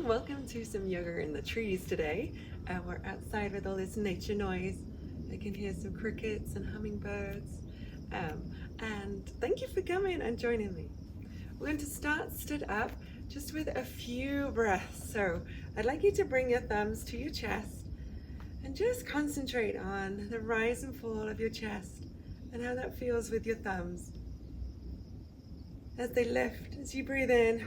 morning, welcome to some yoga in the trees today. We're outside with all this nature noise. I can hear some crickets and hummingbirds. And thank you for coming and joining me. We're going to start stood up just with a few breaths. So I'd like you to bring your thumbs to your chest and just concentrate on the rise and fall of your chest and how that feels with your thumbs as they lift as you breathe in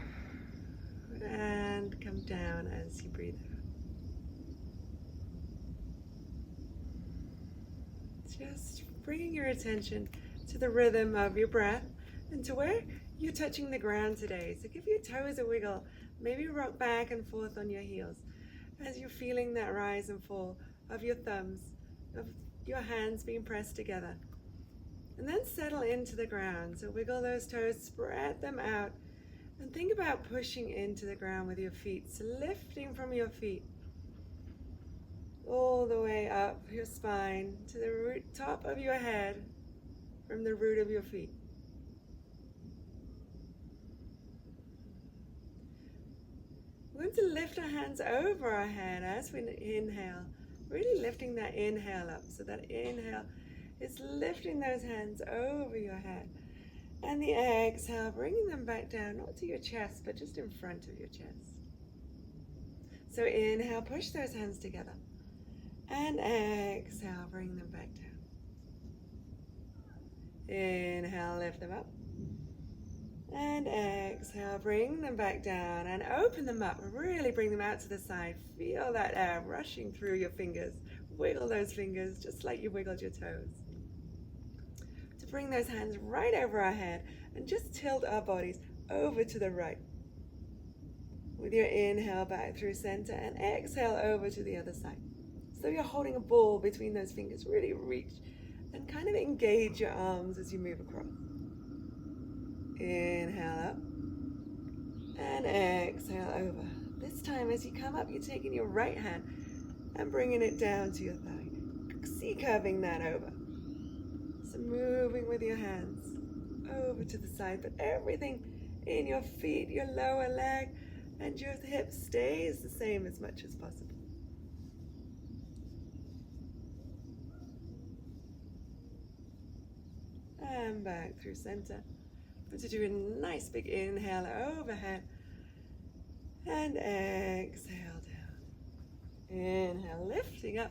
and come down as you breathe out. Just bringing your attention to the rhythm of your breath and to where you're touching the ground today. So give your toes a wiggle, maybe rock back and forth on your heels as you're feeling that rise and fall of your thumbs, of your hands being pressed together. And then settle into the ground. So wiggle those toes, spread them out, and think about pushing into the ground with your feet. So lifting from your feet all the way up your spine to the top of your head from the root of your feet. We're going to lift our hands over our head as we inhale, really lifting that inhale up. So that inhale is lifting those hands over your head. And the exhale, bringing them back down, not to your chest, but just in front of your chest. So inhale, push those hands together. And exhale, bring them back down. Inhale, lift them up. And exhale, bring them back down and open them up. Really bring them out to the side. Feel that air rushing through your fingers. Wiggle those fingers just like you wiggled your toes. To bring those hands right over our head and just tilt our bodies over to the right. With your inhale back through center and exhale over to the other side. So you're holding a ball between those fingers. Really reach and kind of engage your arms as you move across. Inhale up and exhale over. This time as you come up, you're taking your right hand and bringing it down to your thigh. C-curving that over. So moving with your hands over to the side, but everything in your feet, your lower leg, and your hips stays the same as much as possible. And back through center. But to do a nice big inhale overhead and exhale down. Inhale, lifting up.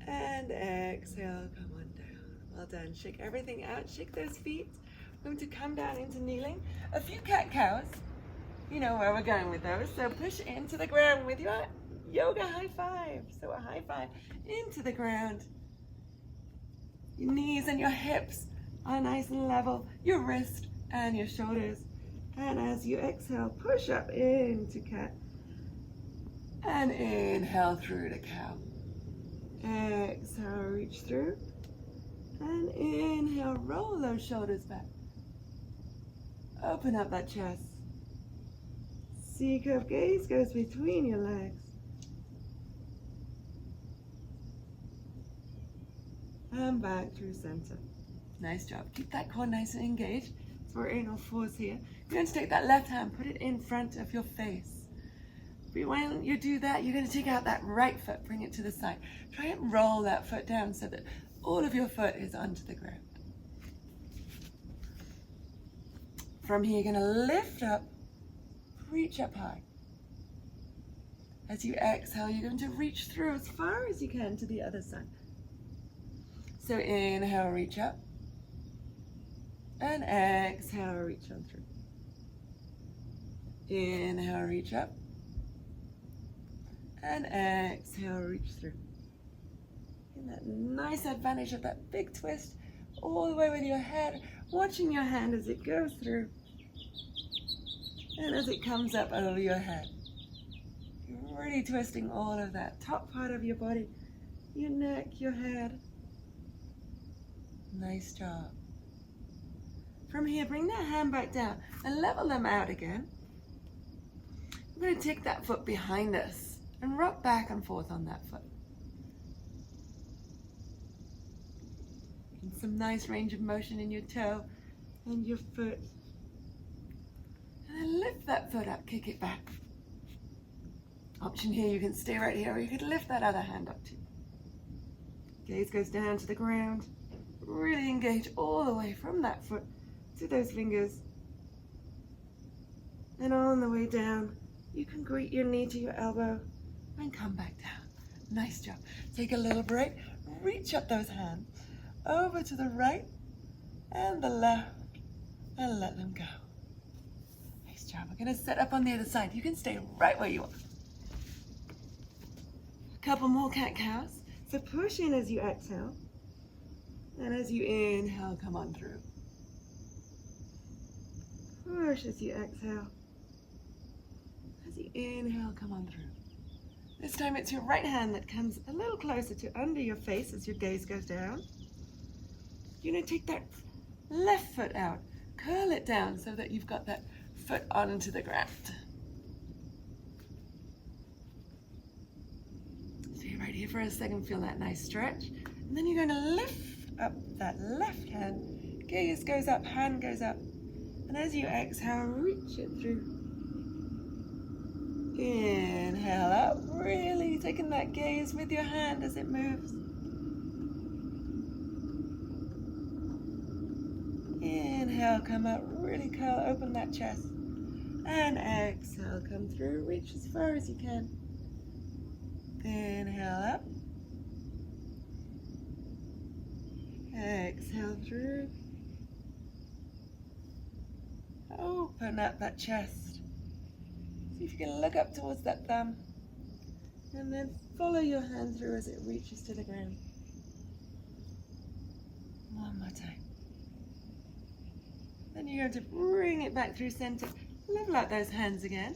And exhale, come on down. Well done. Shake everything out. Shake those feet. We're going to come down into kneeling. A few cat-cows. You know where we're going with those. So push into the ground with your yoga high five. So a high five into the ground. Your knees and your hips are nice and level. Your wrist and your shoulders. And as you exhale, push up into cat. And inhale through to cow. Exhale, reach through. And inhale, roll those shoulders back. Open up that chest. C-curve gaze goes between your legs. And back through center. Nice job. Keep that core nice and engaged. So we're in all fours here. You're going to take that left hand, put it in front of your face. But when you do that, you're going to take out that right foot, bring it to the side. Try and roll that foot down so that all of your foot is onto the ground. From here, you're going to lift up, reach up high. As you exhale, you're going to reach through as far as you can to the other side. So inhale, reach up. And exhale, reach on through. Inhale, reach up. And exhale, reach through. And that nice advantage of that big twist all the way with your head, watching your hand as it goes through and as it comes up over your head. You're really twisting all of that top part of your body, your neck, your head. Nice job. From here, bring that hand back down and level them out again. We're going to take that foot behind us and rock back and forth on that foot. And some nice range of motion in your toe and your foot. And then lift that foot up, kick it back. Option here, you can stay right here, or you could lift that other hand up too. Gaze goes down to the ground. Really engage all the way from that foot to those fingers. And on the way down, you can greet your knee to your elbow and come back down. Nice job. Take a little break. Reach up those hands over to the right and the left and let them go. Nice job. We're going to set up on the other side. You can stay right where you are. A couple more cat-cows. So push in as you exhale. And as you inhale, come on through. Push as you exhale. As you inhale, come on through. This time it's your right hand that comes a little closer to under your face as your gaze goes down. You're going to take that left foot out, curl it down so that you've got that foot onto the ground. Stay right here for a second, feel that nice stretch. And then you're going to lift up that left hand. Gaze goes up, hand goes up. And as you exhale, reach it through. Inhale up, really taking that gaze with your hand as it moves. Inhale, come up, really curl, open that chest. And exhale, come through, reach as far as you can. Inhale up. Exhale through. Open up that chest. See if you can look up towards that thumb. And then follow your hand through as it reaches to the ground. One more time. Then you're going to bring it back through center. Level out those hands again.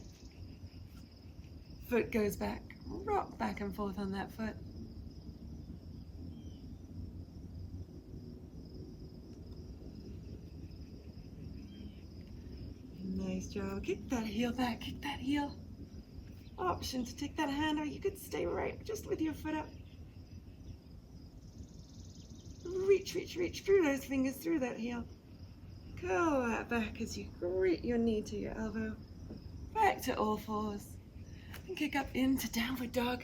Foot goes back. Rock back and forth on that foot. Nice job. Kick that heel back, kick that heel. Option to take that hand, or you could stay right just with your foot up. Reach, reach, reach through those fingers, through that heel. Curl that back as you greet your knee to your elbow. Back to all fours. And kick up into downward dog.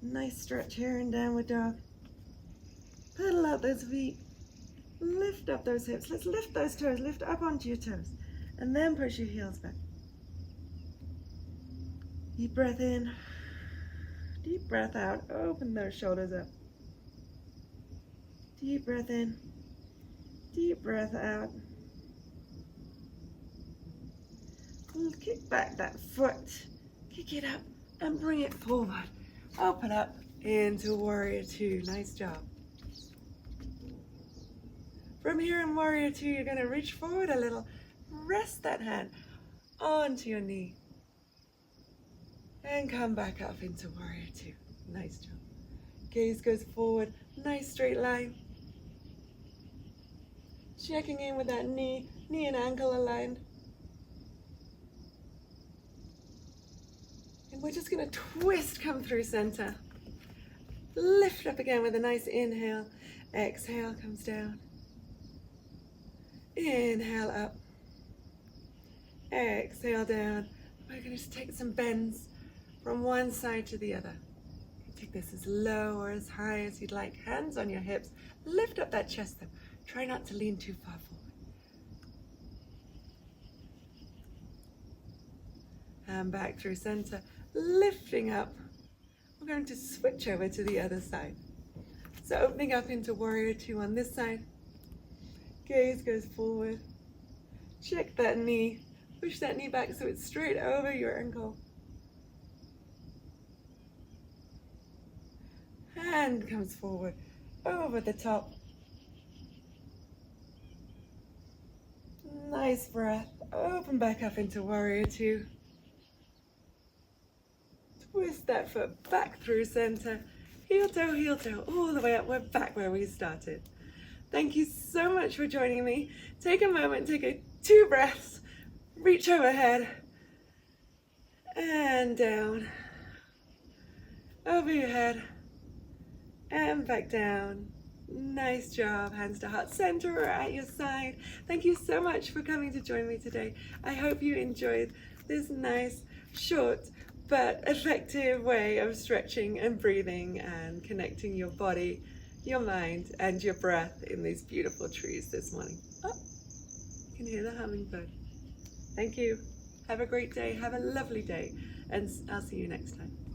Nice stretch here in downward dog. Pedal out those feet. Lift up those hips. Let's lift those toes. Lift up onto your toes. And then push your heels back. Deep breath in. Deep breath out. Open those shoulders up. Deep breath in. Deep breath out. And kick back that foot. Kick it up and bring it forward. Open up into Warrior Two. Nice job. From here in Warrior Two, you're going to reach forward a little. Rest that hand onto your knee. And come back up into Warrior Two. Nice job. Gaze goes forward. Nice straight line. Checking in with that knee and ankle aligned. And we're just going to twist, come through center. Lift up again with a nice inhale. Exhale, comes down. Inhale up. Exhale down. We're going to just take some bends from one side to the other. Take this as low or as high as you'd like. Hands on your hips. Lift up that chest though. Try not to lean too far forward. And back through center. Lifting up. We're going to switch over to the other side. So opening up into Warrior Two on this side. Gaze goes forward. Check that knee. Push that knee back so it's straight over your ankle. Hand comes forward, over the top. Nice breath. Open back up into Warrior Two. Twist that foot back through center. Heel toe, all the way up. We're back where we started. Thank you so much for joining me. Take a moment, take 2 breaths. Reach overhead. And down. Over your head. And back down. Nice job. Hands to heart center or at your side. Thank you so much for coming to join me today. I hope you enjoyed this nice, short, but effective way of stretching and breathing and connecting your body, your mind, and your breath in these beautiful trees this morning. Oh, you can hear the hummingbird. Thank you. Have a great day. Have a lovely day. And I'll see you next time.